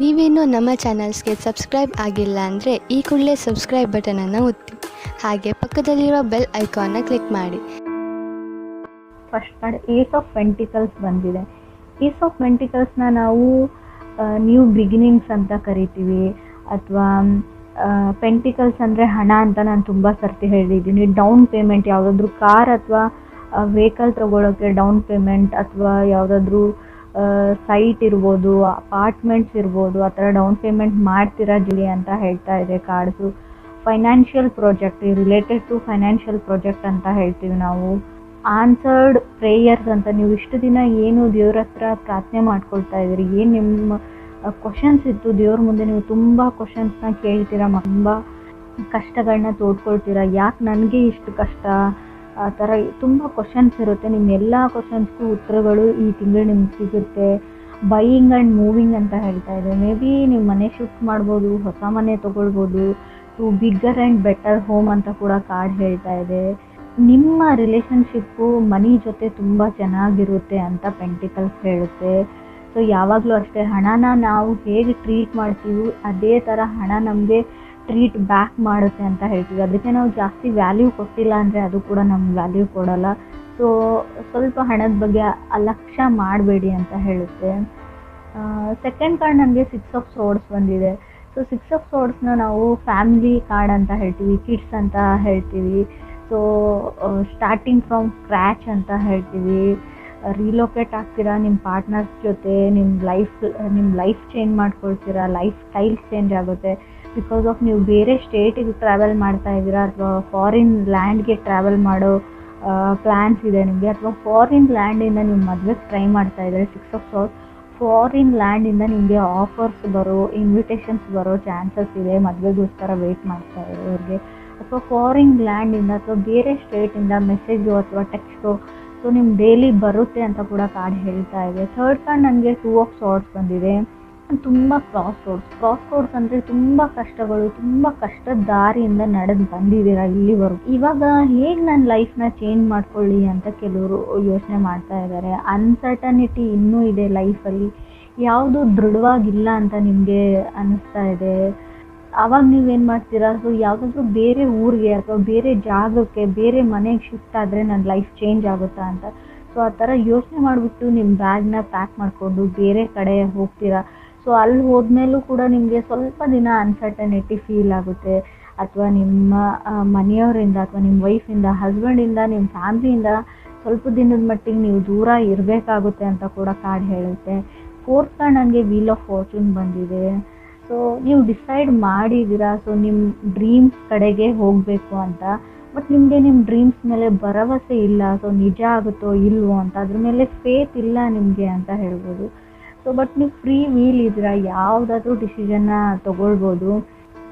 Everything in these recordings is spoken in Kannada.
ನೀವೇನು ನಮ್ಮ ಚಾನಲ್ಸ್ಗೆ ಸಬ್ಸ್ಕ್ರೈಬ್ ಆಗಿಲ್ಲ ಅಂದರೆ ಈ ಕೂಡಲೇ ಸಬ್ಸ್ಕ್ರೈಬ್ ಬಟನನ್ನು ಒತ್ತಿ, ಹಾಗೆ ಪಕ್ಕದಲ್ಲಿರುವ ಬೆಲ್ ಐಕಾನ್ನ ಕ್ಲಿಕ್ ಮಾಡಿ. First card ace of pentacles ಬಂದಿದೆ. ಏಸ್ ಆಫ್ ಪೆಂಟಿಕಲ್ಸ್ನ ನಾವು ನ್ಯೂ ಬಿಗಿನಿಂಗ್ಸ್ ಅಂತ ಕರಿತೀವಿ, ಅಥವಾ ಪೆಂಟಿಕಲ್ಸ್ ಅಂದರೆ ಹಣ ಅಂತ ನಾನು ತುಂಬ ಸರ್ತಿ ಹೇಳಿದ್ದೀನಿ. ಡೌನ್ ಪೇಮೆಂಟ್, ಯಾವುದಾದ್ರೂ ಕಾರ್ ಅಥವಾ ವೆಹಿಕಲ್ ತೊಗೊಳೋಕ್ಕೆ ಡೌನ್ ಪೇಮೆಂಟ್, ಅಥವಾ ಯಾವುದಾದ್ರೂ ಸೈಟ್ ಇರ್ಬೋದು, ಅಪಾರ್ಟ್ಮೆಂಟ್ಸ್ ಇರ್ಬೋದು, ಆ ಥರ ಡೌನ್ ಪೇಮೆಂಟ್ ಮಾಡ್ತೀರಾ ಜಿಲಿ ಅಂತ ಹೇಳ್ತಾ ಇದೆ cards. Financial project, related to financial project ಅಂತ ಹೇಳ್ತೀವಿ ನಾವು. ಆನ್ಸರ್ಡ್ ಪ್ರೇಯರ್ಸ್ ಅಂತ, ನೀವು ಇಷ್ಟು ದಿನ ಏನು ದೇವ್ರ ಹತ್ರ ಪ್ರಾರ್ಥನೆ ಮಾಡ್ಕೊಳ್ತಾ ಇದ್ದೀರಿ, ಏನು ನಿಮ್ಮ ಕ್ವಶನ್ಸ್ ಇತ್ತು ದೇವ್ರ ಮುಂದೆ, ನೀವು ತುಂಬ ಕ್ವಶನ್ಸ್ನ ಕೇಳ್ತೀರಾ, ತುಂಬ ಕಷ್ಟಗಳನ್ನ ತೋಡ್ಕೊಳ್ತೀರಾ, ಯಾಕೆ ನನಗೆ ಇಷ್ಟು ಕಷ್ಟ, ಆ ಥರ ತುಂಬ ಕ್ವಶನ್ಸ್ ಇರುತ್ತೆ. ನಿಮ್ಮ ಎಲ್ಲ ಕ್ವಶನ್ಸ್ಗೂ ಉತ್ತರಗಳು ಈ ತಿಂಗಳು ನಿಮ್ಗೆ ಸಿಗುತ್ತೆ. ಬೈಯಿಂಗ್ ಆ್ಯಂಡ್ ಮೂವಿಂಗ್ ಅಂತ ಹೇಳ್ತಾ ಇದೆ. ಮೇ ಬಿ ನೀವು ಮನೆ ಶಿಫ್ಟ್ ಮಾಡ್ಬೋದು, ಹೊಸ ಮನೆ ತೊಗೊಳ್ಬೋದು, to bigger and better home ಅಂತ ಕೂಡ ಕಾರ್ಡ್ ಹೇಳ್ತಾ ಇದೆ. ನಿಮ್ಮ ರಿಲೇಷನ್ಶಿಪ್ಪು ಮನಿ ಜೊತೆ ತುಂಬ ಚೆನ್ನಾಗಿರುತ್ತೆ ಅಂತ ಪೆಂಟಿಕಲ್ಸ್ ಹೇಳುತ್ತೆ. ಸೊ ಯಾವಾಗಲೂ ಅಷ್ಟೇ, ಹಣನ ನಾವು ಹೇಗೆ ಟ್ರೀಟ್ ಮಾಡ್ತೀವಿ ಅದೇ ಥರ ಹಣ ನಮಗೆ ಟ್ರೀಟ್ ಬ್ಯಾಕ್ ಮಾಡುತ್ತೆ ಅಂತ ಹೇಳ್ತೀವಿ. ಅದಕ್ಕೆ ನಾವು ಜಾಸ್ತಿ ವ್ಯಾಲ್ಯೂ ಕೊಟ್ಟಿಲ್ಲ ಅಂದರೆ ಅದು ಕೂಡ ನಮ್ಗೆ ವ್ಯಾಲ್ಯೂ ಕೊಡೋಲ್ಲ. ಸೊ ಸ್ವಲ್ಪ ಹಣದ ಬಗ್ಗೆ ಅಲಕ್ಷ್ಯ ಮಾಡಬೇಡಿ ಅಂತ ಹೇಳುತ್ತೆ. ಸೆಕೆಂಡ್ ಕಾರ್ಡ್ ನನಗೆ 6 ಆಫ್ ಸೋರ್ಡ್ಸ್ ಬಂದಿದೆ. ಸೊ 6 ಆಫ್ ಸೋರ್ಡ್ಸ್ನ ನಾವು ಫ್ಯಾಮಿಲಿ ಕಾರ್ಡ್ ಅಂತ ಹೇಳ್ತೀವಿ, ಕಿಡ್ಸ್ ಅಂತ ಹೇಳ್ತೀವಿ. ಸೊ ಸ್ಟಾರ್ಟಿಂಗ್ ಫ್ರಮ್ ಸ್ಕ್ರ್ಯಾಚ್ ಅಂತ ಹೇಳ್ತೀವಿ. ರಿಲೋಕೇಟ್ ಆಗ್ತೀರಾ ನಿಮ್ಮ ಪಾರ್ಟ್ನರ್ಸ್ ಜೊತೆ, ನಿಮ್ಮ ಲೈಫ್ ಚೇಂಜ್ ಮಾಡ್ಕೊಳ್ತೀರಾ, ಲೈಫ್ ಸ್ಟೈಲ್ ಚೇಂಜ್ ಆಗುತ್ತೆ. ಬಿಕಾಸ್ ಆಫ್ ನೀವು ಬೇರೆ ಸ್ಟೇಟಿಗೆ ಟ್ರಾವೆಲ್ ಮಾಡ್ತಾ ಇದ್ದೀರಾ, ಅಥವಾ ಫಾರಿನ್ ಲ್ಯಾಂಡ್ಗೆ ಟ್ರಾವೆಲ್ ಮಾಡೋ ಪ್ಲ್ಯಾನ್ಸ್ ಇದೆ ನಿಮಗೆ, ಅಥವಾ ಫಾರಿನ್ ಲ್ಯಾಂಡಿಂದ ನೀವು ಮದುವೆಗೆ ಟ್ರೈ ಮಾಡ್ತಾ ಇದ್ದಾರೆ. 6 ಆಫ್ ಸೋರ್ಸ್, ಫಾರಿನ್ ಲ್ಯಾಂಡಿಂದ ನಿಮಗೆ ಆಫರ್ಸ್ ಬರೋ, ಇನ್ವಿಟೇಷನ್ಸ್ ಬರೋ ಚಾನ್ಸಸ್ ಇದೆ ಮದುವೆಗೋಸ್ಕರ ವೆಯ್ಟ್ ಮಾಡ್ತಾ ಇರೋರಿಗೆ. ಅಥವಾ ಫಾರಿನ್ ಲ್ಯಾಂಡಿಂದ ಅಥವಾ ಬೇರೆ ಸ್ಟೇಟಿಂದ ಮೆಸೇಜು ಅಥವಾ ಟೆಕ್ಸ್ಟು ಸೊ ನಿಮ್ಮ ಡೈಲಿ ಬರುತ್ತೆ ಅಂತ ಕೂಡ ಕಾರ್ಡ್ ಹೇಳ್ತಾ ಇದೆ. ಥರ್ಡ್ ಕಾರ್ಡ್ ನನಗೆ 2 ಆಫ್ ಸೋರ್ಡ್ಸ್ ಬಂದಿದೆ. ತುಂಬ ಕ್ರಾಸ್ ರೋಡ್ಸ್ ಅಂದರೆ ತುಂಬ ಕಷ್ಟಗಳು, ತುಂಬ ಕಷ್ಟದ ದಾರಿಯಿಂದ ನಡೆದು ಬಂದಿದ್ದೀರಾ ಇಲ್ಲಿವರೆಗೂ. ಇವಾಗ ಹೇಗೆ ನನ್ನ ಲೈಫ್ನ ಚೇಂಜ್ ಮಾಡ್ಕೊಳ್ಳಿ ಅಂತ ಕೆಲವರು ಯೋಚನೆ ಮಾಡ್ತಾ ಇದ್ದಾರೆ. ಅನ್ಸರ್ಟನಿಟಿ ಇನ್ನೂ ಇದೆ ಲೈಫಲ್ಲಿ, ಯಾವುದು ದೃಢವಾಗಿಲ್ಲ ಅಂತ ನಿಮಗೆ ಅನ್ನಿಸ್ತಾ ಇದೆ. ಆವಾಗ ನೀವೇನು ಮಾಡ್ತೀರಾ, ಸೊ ಯಾವುದಾದ್ರೂ ಬೇರೆ ಊರಿಗೆ ಅಥವಾ ಬೇರೆ ಜಾಗಕ್ಕೆ, ಬೇರೆ ಮನೆಗೆ ಶಿಫ್ಟ್ ಆದರೆ ನನ್ನ ಲೈಫ್ ಚೇಂಜ್ ಆಗುತ್ತಾ ಅಂತ. ಸೊ ಆ ಥರ ಯೋಚನೆ ಮಾಡಿಬಿಟ್ಟು ನಿಮ್ಮ ಬ್ಯಾಗ್ನ ಪ್ಯಾಕ್ ಮಾಡಿಕೊಂಡು ಬೇರೆ ಕಡೆ ಹೋಗ್ತೀರಾ. ಸೊ ಅಲ್ಲಿ ಹೋದ್ಮೇಲೂ ಕೂಡ ನಿಮಗೆ ಸ್ವಲ್ಪ ದಿನ ಅನ್ಸರ್ಟನಿಟಿ ಫೀಲ್ ಆಗುತ್ತೆ, ಅಥವಾ ನಿಮ್ಮ ಮನೆಯವರಿಂದ ಅಥವಾ ನಿಮ್ಮ ವೈಫಿಂದ, ಹಸ್ಬೆಂಡಿಂದ, ನಿಮ್ಮ ಫ್ಯಾಮ್ಲಿಯಿಂದ ಸ್ವಲ್ಪ ದಿನದ ಮಟ್ಟಿಗೆ ನೀವು ದೂರ ಇರಬೇಕಾಗುತ್ತೆ ಅಂತ ಕೂಡ ಕಾರ್ಡ್ ಹೇಳುತ್ತೆ. ಫೋರ್ತ್ ಕಾರ್ಡ್ ನನಗೆ ವೀಲ್ ಆಫ್ ಫಾರ್ಚೂನ್ ಬಂದಿದೆ. ಸೊ ನೀವು ಡಿಸೈಡ್ ಮಾಡಿದ್ದೀರಾ, ಸೊ ನಿಮ್ಮ ಡ್ರೀಮ್ಸ್ ಕಡೆಗೆ ಹೋಗಬೇಕು ಅಂತ. ಬಟ್ ನಿಮಗೆ ನಿಮ್ಮ ಡ್ರೀಮ್ಸ್ ಮೇಲೆ ಭರವಸೆ ಇಲ್ಲ, ಸೊ ನಿಜ ಆಗುತ್ತೋ ಇಲ್ವೋ ಅಂತ, ಅದ್ರ ಮೇಲೆ ಫೇತ್ ಇಲ್ಲ ನಿಮಗೆ ಅಂತ ಹೇಳ್ಬೋದು. ಸೊ ಬಟ್ ನೀವು ಫ್ರೀ ವೀಲ್ ಇದ್ದೀರಾ, ಯಾವುದಾದ್ರೂ ಡಿಸಿಷನ್ನ ತೊಗೊಳ್ಬೋದು.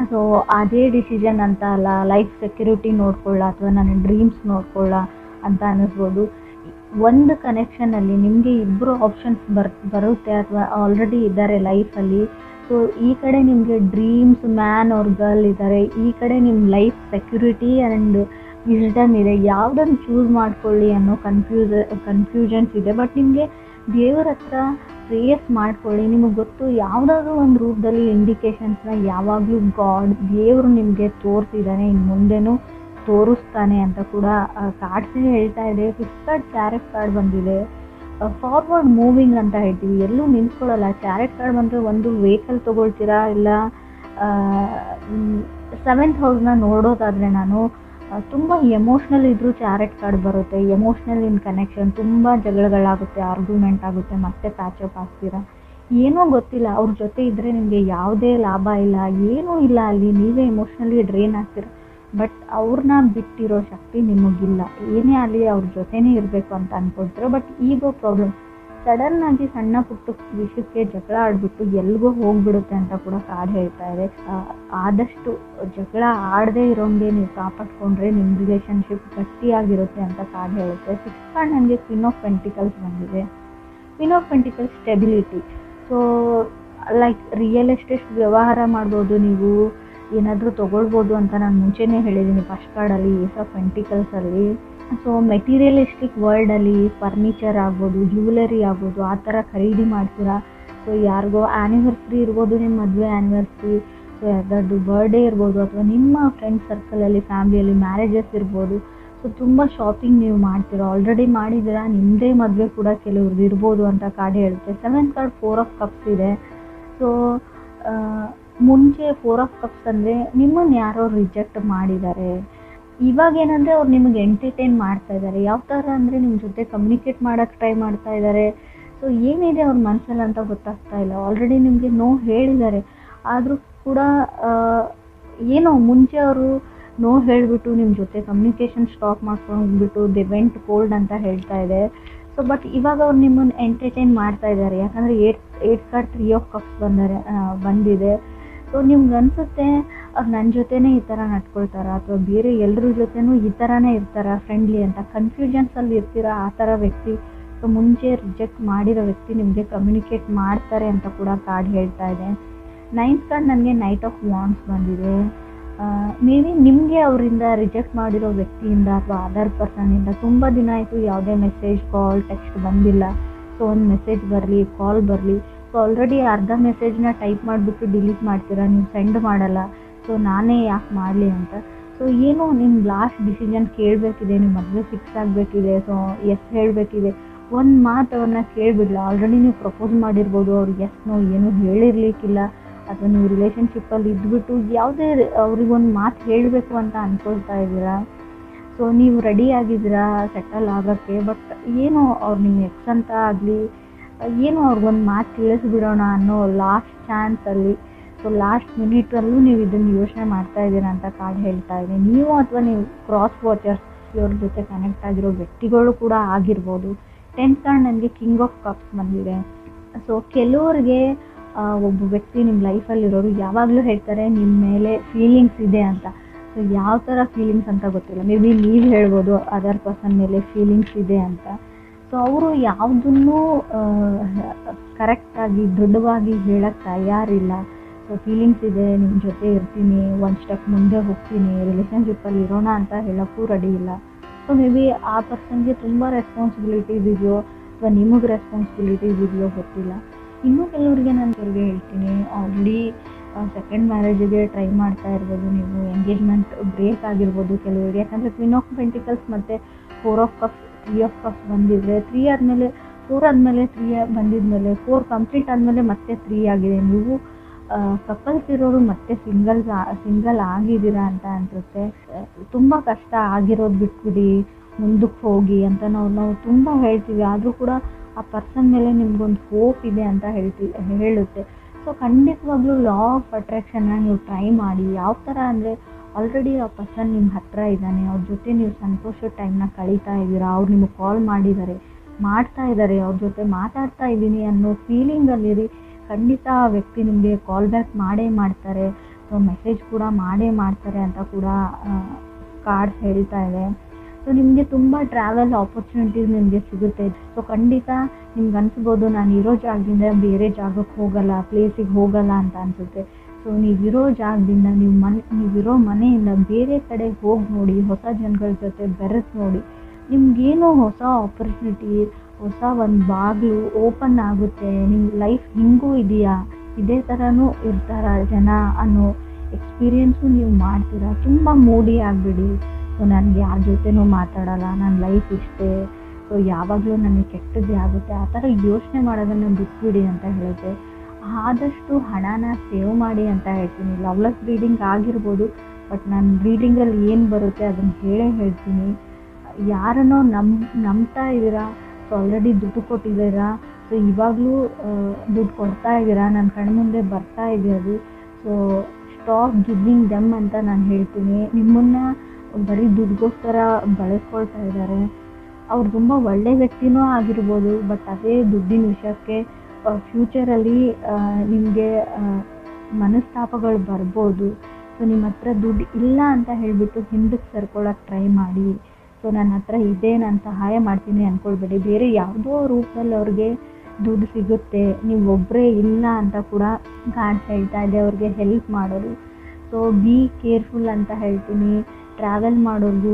ಸೊ ಅದೇ ಡಿಸಿಷನ್ ಅಂತ ಅಲ್ಲ, ಲೈಫ್ ಸೆಕ್ಯೂರಿಟಿ ನೋಡ್ಕೊಳ್ಳ ಅಥವಾ ನನ್ನ ಡ್ರೀಮ್ಸ್ ನೋಡ್ಕೊಳ್ಳ ಅಂತ ಅನ್ನಿಸ್ಬೋದು. ಒಂದು ಕನೆಕ್ಷನಲ್ಲಿ ನಿಮಗೆ 2 ಆಪ್ಷನ್ಸ್ ಬರುತ್ತೆ ಅಥವಾ ಆಲ್ರೆಡಿ ಇದ್ದಾರೆ ಲೈಫಲ್ಲಿ. ಸೊ ಈ ಕಡೆ ನಿಮಗೆ ಡ್ರೀಮ್ಸ್ ಮ್ಯಾನ್ ಆರ್ ಗರ್ಲ್ ಇದ್ದಾರೆ, ಈ ಕಡೆ ನಿಮ್ಮ ಲೈಫ್ ಸೆಕ್ಯೂರಿಟಿ ಆ್ಯಂಡ್ ವಿಸ್ಡಮ್ ಇದೆ. ಯಾವುದನ್ನು ಚೂಸ್ ಮಾಡ್ಕೊಳ್ಳಿ ಅನ್ನೋ ಕನ್ಫ್ಯೂಷನ್ಸ್ ಇದೆ. ಬಟ್ ನಿಮಗೆ ದೇವರ ಹತ್ರ ಪ್ರೇಯರ್ಸ್ ಮಾಡ್ಕೊಳ್ಳಿ. ನಿಮಗೆ ಗೊತ್ತು, ಯಾವುದಾದ್ರೂ ಒಂದು ರೂಪದಲ್ಲಿ ಇಂಡಿಕೇಶನ್ಸ್ನ ಯಾವಾಗಲೂ ದೇವರು ನಿಮಗೆ ತೋರಿಸಿದ್ದಾನೆ, ಇನ್ನು ಮುಂದೆನೂ ತೋರಿಸ್ತಾನೆ ಅಂತ ಕೂಡ ಕಾರ್ಡ್ಸೇ ಹೇಳ್ತಾ ಇದೆ. 5th ಕಾರ್ಡ್ ಚಾರೆಟ್ ಕಾರ್ಡ್ ಬಂದಿದೆ. ಫಾರ್ವರ್ಡ್ ಮೂವಿಂಗ್ ಅಂತ ಹೇಳ್ತೀವಿ, ಎಲ್ಲೂ ನಿಂತ್ಕೊಳ್ಳಲ್ಲ. ಚಾರೆಟ್ ಕಾರ್ಡ್ ಬಂದರೆ ಒಂದು ವೆಹಿಕಲ್ ತೊಗೊಳ್ತೀರಾ, ಇಲ್ಲ 7th ಹೌಸ್ನ ನೋಡೋದಾದರೆ ನಾನು ತುಂಬ ಎಮೋಷ್ನಲ್ ಇದ್ದರೂ ಚಾರೆಟ್ ಕಾರ್ಡ್ ಬರುತ್ತೆ. ಎಮೋಷ್ನಲ್ ಇನ್ ಕನೆಕ್ಷನ್, ತುಂಬ ಜಗಳಗಳಾಗುತ್ತೆ, ಆರ್ಗ್ಯುಮೆಂಟ್ ಆಗುತ್ತೆ, ಮತ್ತೆ ಪ್ಯಾಚಪ್ ಆಗ್ತೀರಾ. ಏನೋ ಗೊತ್ತಿಲ್ಲ, ಅವ್ರ ಜೊತೆ ಇದ್ದರೆ ನಿಮಗೆ ಯಾವುದೇ ಲಾಭ ಇಲ್ಲ, ಏನೂ ಇಲ್ಲ, ಅಲ್ಲಿ ನೀವೇ ಎಮೋಷ್ನಲಿ ಡ್ರೈನ್ ಆಗ್ತೀರ. ಬಟ್ ಅವ್ರನ್ನ ಬಿಟ್ಟಿರೋ ಶಕ್ತಿ ನಿಮಗಿಲ್ಲ. ಏನೇ ಆಗಲಿ ಅವ್ರ ಜೊತೆನೇ ಇರಬೇಕು ಅಂತ ಅಂದ್ಕೊಳ್ತೀರ. ಬಟ್ ಈಗೋ ಪ್ರಾಬ್ಲಮ್, ಸಡನ್ನಾಗಿ ಸಣ್ಣ ಪುಟ್ಟ ವಿಷಯಕ್ಕೆ ಜಗಳ ಆಡಿಬಿಟ್ಟು ಎಲ್ಲಿಗೋ ಹೋಗ್ಬಿಡುತ್ತೆ ಅಂತ ಕೂಡ ಕಾರ್ಡ್ ಹೇಳ್ತಾ ಇದೆ. ಆದಷ್ಟು ಜಗಳ ಆಡದೇ ಇರೋಂಗೆ ನೀವು ಕಾಪಾಡ್ಕೊಂಡ್ರೆ ನಿಮ್ಮ ರಿಲೇಷನ್ಶಿಪ್ ಗಟ್ಟಿಯಾಗಿರುತ್ತೆ ಅಂತ ಕಾರ್ಡ್ ಹೇಳುತ್ತೆ. 6th ಕಾರ್ಡ್ ನನಗೆ ಕ್ವೀನ್ ಆಫ್ ಪೆಂಟಿಕಲ್ಸ್ ಬಂದಿದೆ. Queen of pentacles stability. So like real estate ವ್ಯವಹಾರ ಮಾಡ್ಬೋದು, ನೀವು ಏನಾದರೂ ತೊಗೊಳ್ಬೋದು ಅಂತ ನಾನು ಮುಂಚೆನೇ ಹೇಳಿದ್ದೀನಿ ಫಸ್ಟ್ ಕಾರ್ಡಲ್ಲಿ, ಏಸ್ ಆಫ್ ಪೆಂಟಿಕಲ್ಸಲ್ಲಿ. ಸೊ ಮೆಟೀರಿಯಲಿಸ್ಟಿಕ್ ವರ್ಲ್ಡಲ್ಲಿ ಫರ್ನಿಚರ್ ಆಗ್ಬೋದು, ಜ್ಯುವೆಲರಿ ಆಗ್ಬೋದು, ಆ ಥರ ಖರೀದಿ ಮಾಡ್ತೀರಾ. ಸೊ ಯಾರಿಗೋ ಆ್ಯನಿವರ್ಸ್ರಿ ಇರ್ಬೋದು, ನಿಮ್ಮ ಮದುವೆ ಆ್ಯನಿವರ್ಸ್ರಿ, ಸೊ ಯಾರ್ದಾದ್ರು ಬರ್ಡೇ ಇರ್ಬೋದು, ಅಥವಾ ನಿಮ್ಮ ಫ್ರೆಂಡ್ ಸರ್ಕಲಲ್ಲಿ ಫ್ಯಾಮಿಲಿಯಲ್ಲಿ ಮ್ಯಾರೇಜಸ್ ಇರ್ಬೋದು. ಸೊ ತುಂಬ ಶಾಪಿಂಗ್ ನೀವು ಮಾಡ್ತೀರಾ, ಆಲ್ರೆಡಿ ಮಾಡಿದ್ದೀರಾ, ನಿಮ್ಮದೇ ಮದುವೆ ಕೂಡ ಕೆಲವ್ರದ್ದು ಇರ್ಬೋದು ಅಂತ ಕಾರ್ಡ್ ಹೇಳುತ್ತೆ. 7th ಕಾರ್ಡ್ 4 ಆಫ್ ಕಪ್ಸ್ ಇದೆ. ಸೊ ಮುಂಚೆ 4 ಆಫ್ ಕಪ್ಸ್ ಅಂದರೆ ನಿಮ್ಮನ್ನು ಯಾರೋ ರಿಜೆಕ್ಟ್ ಮಾಡಿದ್ದಾರೆ. ಇವಾಗ ಏನಂದರೆ ಅವ್ರು ನಿಮಗೆ ಎಂಟರ್ಟೈನ್ ಮಾಡ್ತಾ ಇದ್ದಾರೆ. ಯಾವ ಥರ ಅಂದರೆ ನಿಮ್ಮ ಜೊತೆ ಕಮ್ಯುನಿಕೇಟ್ ಮಾಡೋಕ್ಕೆ ಟ್ರೈ ಮಾಡ್ತಾ ಇದ್ದಾರೆ. ಸೊ ಏನಿದೆ ಅವ್ರ ಮನಸ್ಸಲ್ಲಿ ಅಂತ ಗೊತ್ತಾಗ್ತಾ ಇಲ್ಲ. ಆಲ್ರೆಡಿ ನಿಮಗೆ ನೋ ಹೇಳಿದ್ದಾರೆ, ಆದರೂ ಕೂಡ ಏನೋ ಮುಂಚೆ ಅವರು ನೋ ಹೇಳಿಬಿಟ್ಟು ನಿಮ್ಮ ಜೊತೆ ಕಮ್ಯುನಿಕೇಷನ್ ಸ್ಟಾಪ್ ಮಾಡ್ಕೊಂಡ್ಬಿಟ್ಟು ದೆ ವೆಂಟ್ ಕೋಲ್ಡ್ ಅಂತ ಹೇಳ್ತಾ ಇದೆ. ಸೊ ಬಟ್ ಇವಾಗ ಅವ್ರು ನಿಮ್ಮನ್ನು ಎಂಟರ್ಟೈನ್ ಮಾಡ್ತಾ ಇದ್ದಾರೆ. ಯಾಕಂದರೆ 8 ಕಾರ್ಡ್ 3 ಆಫ್ ಕಪ್ಸ್ ಬಂದಿದೆ. ಸೊ ನಿಮ್ಗೆ ಅನಿಸುತ್ತೆ ಅವ್ರು ನನ್ನ ಜೊತೆನೇ ಈ ಥರ ನಡ್ಕೊಳ್ತಾರಾ ಅಥವಾ ಬೇರೆ ಎಲ್ಲರ ಜೊತೆನೂ ಈ ಥರನೇ ಇರ್ತಾರಾ ಫ್ರೆಂಡ್ಲಿ ಅಂತ ಕನ್ಫ್ಯೂಷನ್ಸಲ್ಲಿ ಇರ್ತೀರಾ. ಆ ಥರ ವ್ಯಕ್ತಿ, ಸೊ ಮುಂಚೆ ರಿಜೆಕ್ಟ್ ಮಾಡಿರೋ ವ್ಯಕ್ತಿ ನಿಮಗೆ ಕಮ್ಯುನಿಕೇಟ್ ಮಾಡ್ತಾರೆ ಅಂತ ಕೂಡ ಕಾರ್ಡ್ ಹೇಳ್ತಾ ಇದೆ. 9th ಕಾರ್ಡ್ ನನಗೆ ನೈಟ್ ಆಫ್ ವಾಂಡ್ಸ್ ಬಂದಿದೆ. ಮೇ ಬಿ ನಿಮಗೆ ಅವರಿಂದ ರಿಜೆಕ್ಟ್ ಮಾಡಿರೋ ವ್ಯಕ್ತಿಯಿಂದ ಅಥವಾ ಅದರ್ ಪರ್ಸನ್ನಿಂದ ತುಂಬ ದಿನ ಆಯಿತು ಯಾವುದೇ ಮೆಸೇಜ್, ಕಾಲ್, ಟೆಕ್ಸ್ಟ್ ಬಂದಿಲ್ಲ. ಸೊ ಒಂದು ಮೆಸೇಜ್ ಬರಲಿ, ಕಾಲ್ ಬರಲಿ. ಸೊ ಆಲ್ರೆಡಿ ಅರ್ಧ ಮೆಸೇಜ್ನ ಟೈಪ್ ಮಾಡಿಬಿಟ್ಟು ಡಿಲೀಟ್ ಮಾಡ್ತೀರಾ, ನೀವು ಸೆಂಡ್ ಮಾಡಲ್ಲ. ಸೊ ನಾನೇ ಯಾಕೆ ಮಾಡಲಿ ಅಂತ. ಸೊ ಏನೋ ನಿಮ್ಮ ಲಾಸ್ಟ್ ಡಿಸಿಷನ್ ಕೇಳಬೇಕಿದೆ, ನಿಮ್ಮ ಮದುವೆ ಫಿಕ್ಸ್ ಆಗಬೇಕಿದೆ, ಸೊ ಎಸ್ ಹೇಳಬೇಕಿದೆ. ಒಂದು ಮಾತು ಅವ್ರನ್ನ ಕೇಳಿಬಿಡಲ್ಲ. ಆಲ್ರೆಡಿ ನೀವು ಪ್ರಪೋಸ್ ಮಾಡಿರ್ಬೋದು, ಅವ್ರಿಗೆ ಎಸ್ ನೋ ಏನೂ ಹೇಳಿರ್ಲಿಕ್ಕಿಲ್ಲ, ಅಥವಾ ನೀವು ರಿಲೇಷನ್ಶಿಪ್ಪಲ್ಲಿ ಇದ್ಬಿಟ್ಟು ಯಾವುದೇ ಅವ್ರಿಗೊಂದು ಮಾತು ಹೇಳಬೇಕು ಅಂತ ಅಂದ್ಕೊಳ್ತಾ ಇದ್ದೀರಾ. ಸೊ ನೀವು ರೆಡಿ ಆಗಿದ್ದೀರಾ ಸೆಟಲ್ ಆಗೋಕ್ಕೆ. ಬಟ್ ಏನೋ ಅವ್ರು ನಿಮ್ಮ ಎಕ್ಸ್ ಅಂತ ಆಗಲಿ ಏನೋ ಅವ್ರಿಗೊಂದು ಮಾತು ತಿಳಿಸ್ಬಿಡೋಣ ಅನ್ನೋ ಲಾಸ್ಟ್ ಚಾನ್ಸಲ್ಲಿ, ಸೊ ಲಾಸ್ಟ್ ಮಿನಿಟಲ್ಲೂ ನೀವು ಇದನ್ನು ಯೋಚನೆ ಮಾಡ್ತಾ ಇದ್ದೀರಾ ಅಂತ ಕಾರ್ಡ್ ಹೇಳ್ತಾ ಇದೆ. ನೀವು ಅಥವಾ ನೀವು ಕ್ರಾಸ್ ವಾಚರ್ಸ್ ಇವ್ರ ಜೊತೆ ಕನೆಕ್ಟ್ ಆಗಿರೋ ವ್ಯಕ್ತಿಗಳು ಕೂಡ ಆಗಿರ್ಬೋದು. 10th ಕಾರ್ಡ್ ನನಗೆ ಕಿಂಗ್ ಆಫ್ ಕಪ್ಸ್ ಬಂದಿದೆ. ಸೊ ಕೆಲವ್ರಿಗೆ ಒಬ್ಬ ವ್ಯಕ್ತಿ ನಿಮ್ಮ ಲೈಫಲ್ಲಿರೋರು ಯಾವಾಗಲೂ ಹೇಳ್ತಾರೆ ನಿಮ್ಮ ಮೇಲೆ ಫೀಲಿಂಗ್ಸ್ ಇದೆ ಅಂತ. ಸೊ ಯಾವ ಥರ ಫೀಲಿಂಗ್ಸ್ ಅಂತ ಗೊತ್ತಿಲ್ಲ. ಮೇ ಬಿ ನೀವು ಹೇಳ್ಬೋದು ಅದರ್ ಪರ್ಸನ್ ಮೇಲೆ ಫೀಲಿಂಗ್ಸ್ ಇದೆ ಅಂತ. ಸೊ ಅವರು ಯಾವುದನ್ನೂ ಕರೆಕ್ಟಾಗಿ ದೃಢವಾಗಿ ಹೇಳೋಕ್ಕೆ ತಯಾರಿಲ್ಲ. ಸೊ ಫೀಲಿಂಗ್ಸ್ ಇದೆ, ನಿಮ್ಮ ಜೊತೆ ಇರ್ತೀನಿ, ಒಂದು ಸ್ಟೆಪ್ ಮುಂದೆ ಹೋಗ್ತೀನಿ, ರಿಲೇಷನ್ಶಿಪ್ಪಲ್ಲಿ ಇರೋಣ ಅಂತ ಹೇಳೋಕ್ಕೂ ರೆಡಿ ಇಲ್ಲ. ಸೊ ಮೇ ಬಿ ಆ ಪರ್ಸನ್ಗೆ ತುಂಬ ರೆಸ್ಪಾನ್ಸಿಬಿಲಿಟೀಸ್ ಇದೆಯೋ ಅಥವಾ ನಿಮಗೆ ರೆಸ್ಪಾನ್ಸಿಬಿಲಿಟೀಸ್ ಇದೆಯೋ ಗೊತ್ತಿಲ್ಲ. ಇನ್ನೂ ಕೆಲವರಿಗೆ ನಾನು ಹೇಳ್ತೀನಿ, ಆಲ್ರೆಡಿ ಸೆಕೆಂಡ್ ಮ್ಯಾರೇಜಿಗೆ ಟ್ರೈ ಮಾಡ್ತಾ ಇರ್ಬೋದು ನೀವು, ಎಂಗೇಜ್ಮೆಂಟ್ ಬ್ರೇಕ್ ಆಗಿರ್ಬೋದು ಕೆಲವರಿಗೆ. ಯಾಕಂದರೆ ಕ್ವೀನ್ ಆಫ್ ಪೆಂಟಿಕಲ್ಸ್ ಮತ್ತು 4 ಆಫ್ ಕಪ್ಸ್ 3 ಆಫ್ ಕಪ್ಸ್ ಬಂದಿದ್ರೆ 3 ಆದಮೇಲೆ 4 ಆದಮೇಲೆ 3 ಬಂದಿದ್ಮೇಲೆ 4 ಕಂಪ್ಲೀಟ್ ಆದಮೇಲೆ ಮತ್ತೆ 3 ಆಗಿದೆ. ನೀವು ಕಪಲ್ಸ್ ಇರೋರು ಮತ್ತೆ ಸಿಂಗಲ್ ಆಗಿದ್ದೀರಾ ಅಂತ ಅನಿಸುತ್ತೆ. ತುಂಬ ಕಷ್ಟ ಆಗಿರೋದು ಬಿಟ್ಬಿಡಿ, ಮುಂದಕ್ಕೆ ಹೋಗಿ ಅಂತ ನಾವು ತುಂಬ ಹೇಳ್ತೀವಿ. ಆದರೂ ಕೂಡ ಆ ಪರ್ಸನ್ ಮೇಲೆ ನಿಮ್ಗೊಂದು ಹೋಪ್ ಇದೆ ಅಂತ ಹೇಳುತ್ತೆ. ಸೊ ಖಂಡಿತವಾಗ್ಲೂ ಲಾ ಆಫ್ ಅಟ್ರಾಕ್ಷನ್ನ ನೀವು ಟ್ರೈ ಮಾಡಿ. ಯಾವ ಥರ ಅಂದರೆ ಆಲ್ರೆಡಿ ಆ ಪರ್ಸನ್ ನಿಮ್ಮ ಹತ್ರ ಇದ್ದಾನೆ, ಅವ್ರ ಜೊತೆ ನೀವು ಸಂತೋಷದ ಟೈಮ್ನ ಕಳೀತಾ ಇದ್ದೀರಾ, ಅವ್ರು ನಿಮಗೆ ಕಾಲ್ ಮಾಡ್ತಾ ಇದ್ದಾರೆ, ಅವ್ರ ಜೊತೆ ಮಾತಾಡ್ತಾ ಇದ್ದೀನಿ ಅನ್ನೋ ಫೀಲಿಂಗಲ್ಲಿರಿ. ಖಂಡಿತ ಆ ವ್ಯಕ್ತಿ ನಿಮಗೆ ಕಾಲ್ ಬ್ಯಾಕ್ ಮಾಡೇ ಮಾಡ್ತಾರೆ, ಸೊ ಮೆಸೇಜ್ ಕೂಡ ಮಾಡೇ ಮಾಡ್ತಾರೆ ಅಂತ ಕೂಡ ಕಾರ್ಡ್ಸ್ ಹೇಳ್ತಾ ಇದೆ. ಸೊ ನಿಮಗೆ ತುಂಬ ಟ್ರಾವೆಲ್ ಆಪರ್ಚುನಿಟೀಸ್ ನಿಮಗೆ ಸಿಗುತ್ತೆ. ಸೊ ಖಂಡಿತ ನಿಮ್ಗೆ ಅನಿಸ್ಬೋದು ನಾನು ಇರೋ ಜಾಗದಿಂದ ಬೇರೆ ಜಾಗಕ್ಕೆ ಹೋಗಲ್ಲ, ಪ್ಲೇಸಿಗೆ ಹೋಗಲ್ಲ ಅಂತ ಅನಿಸುತ್ತೆ. ಸೊ ನೀವಿರೋ ಜಾಗದಿಂದ ನೀವಿರೋ ಮನೆಯಿಂದ ಬೇರೆ ಕಡೆ ಹೋಗಿ ನೋಡಿ, ಹೊಸ ಜನಗಳ ಜೊತೆ ಬೆರೆತು ನೋಡಿ. ನಿಮಗೇನೋ ಹೊಸ ಆಪರ್ಚುನಿಟಿ, ಹೊಸ ಒಂದು ಬಾಗಿಲು ಓಪನ್ ಆಗುತ್ತೆ. ನಿಮ್ಮ ಲೈಫ್ ಹಿಂಗೂ ಇದೆಯಾ, ಇದೇ ಥರನೂ ಇರ್ತಾರ ಜನ ಅನ್ನೋ ಎಕ್ಸ್ಪೀರಿಯೆನ್ಸು ನೀವು ಮಾಡ್ತೀರಾ. ತುಂಬ ಮೂಡಿ ಆಗಿಬಿಡಿ. ಸೊ ನನಗೆ ಯಾರ ಜೊತೆನೂ ಮಾತಾಡಲ್ಲ, ನನ್ನ ಲೈಫ್ ಇಷ್ಟೇ, ಸೊ ಯಾವಾಗಲೂ ನನಗೆ ಕೆಟ್ಟದ್ದೇ ಆಗುತ್ತೆ, ಆ ಥರ ಯೋಚನೆ ಮಾಡೋದನ್ನು ಬಿಟ್ಬಿಡಿ ಅಂತ ಹೇಳುತ್ತೆ. ಆದಷ್ಟು ಹಣನ ಸೇವ್ ಮಾಡಿ ಅಂತ ಹೇಳ್ತೀನಿ. ಲವ್ಲೆಸ್ ರೀಡಿಂಗ್ ಆಗಿರ್ಬೋದು, ಬಟ್ ನಾನು ರೀಡಿಂಗಲ್ಲಿ ಏನು ಬರುತ್ತೆ ಅದನ್ನು ಹೇಳ್ತೀನಿ. ಯಾರನ್ನೋ ನಂಬ್ತಾ ಇದ್ದೀರಾ, ಸೊ ಆಲ್ರೆಡಿ ದುಡ್ಡು ಕೊಟ್ಟಿದ್ದೀರಾ, ಸೊ ಇವಾಗಲೂ ದುಡ್ಡು ಕೊಡ್ತಾ ಇದ್ದೀರಾ, ನನ್ನ ಕಣ್ಮುಂದೆ ಬರ್ತಾ ಇದೆ ಅದು. ಸೊ ಸ್ಟಾಪ್ ಗಿವಿಂಗ್ ದೆಮ್ ಅಂತ ನಾನು ಹೇಳ್ತೀನಿ. ನಿಮ್ಮನ್ನು ಬರೀ ದುಡ್ಡಿಗೋಸ್ಕರ ಬಳಸ್ಕೊಳ್ತಾ ಇದ್ದಾರೆ. ಅವ್ರು ತುಂಬ ಒಳ್ಳೆ ವ್ಯಕ್ತಿನೂ ಆಗಿರ್ಬೋದು, ಬಟ್ ಅದೇ ದುಡ್ಡಿನ ವಿಷಯಕ್ಕೆ ಫ್ಯೂಚರಲ್ಲಿ ನಿಮಗೆ ಮನಸ್ತಾಪಗಳು ಬರ್ಬೋದು. ಸೊ ನಿಮ್ಮ ಹತ್ರ ದುಡ್ಡು ಇಲ್ಲ ಅಂತ ಹೇಳಿಬಿಟ್ಟು ಹಿಂದಕ್ಕೆ ಸರ್ಕೊಳ್ಳೋಕೆ ಟ್ರೈ ಮಾಡಿ. ಸೊ ನನ್ನ ಹತ್ರ ಇದೆ, ನಾನು ಸಹಾಯ ಮಾಡ್ತೀನಿ ಅಂದ್ಕೊಳ್ಬೇಡಿ. ಬೇರೆ ಯಾವುದೋ ರೂಪದಲ್ಲಿ ಅವ್ರಿಗೆ ದುಡ್ಡು ಸಿಗುತ್ತೆ, ನೀವು ಒಬ್ಬರೇ ಇಲ್ಲ ಅಂತ ಕೂಡ ಕಾರ್ಡ್ಸ್ ಹೇಳ್ತಾ ಇದೆ. ಅವ್ರಿಗೆ ಹೆಲ್ಪ್ ಮಾಡೋದು. ಸೊ ಬಿ ಕೇರ್ಫುಲ್ ಅಂತ ಹೇಳ್ತೀನಿ. ಟ್ರಾವೆಲ್ ಮಾಡೋರ್ಗು,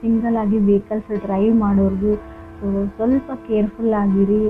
ಸಿಂಗಲ್ ಆಗಿ ವೆಹಿಕಲ್ಸ್ ಡ್ರೈವ್ ಮಾಡೋರ್ಗು ಸೊ ಸ್ವಲ್ಪ ಕೇರ್ಫುಲ್ ಆಗಿರಿ.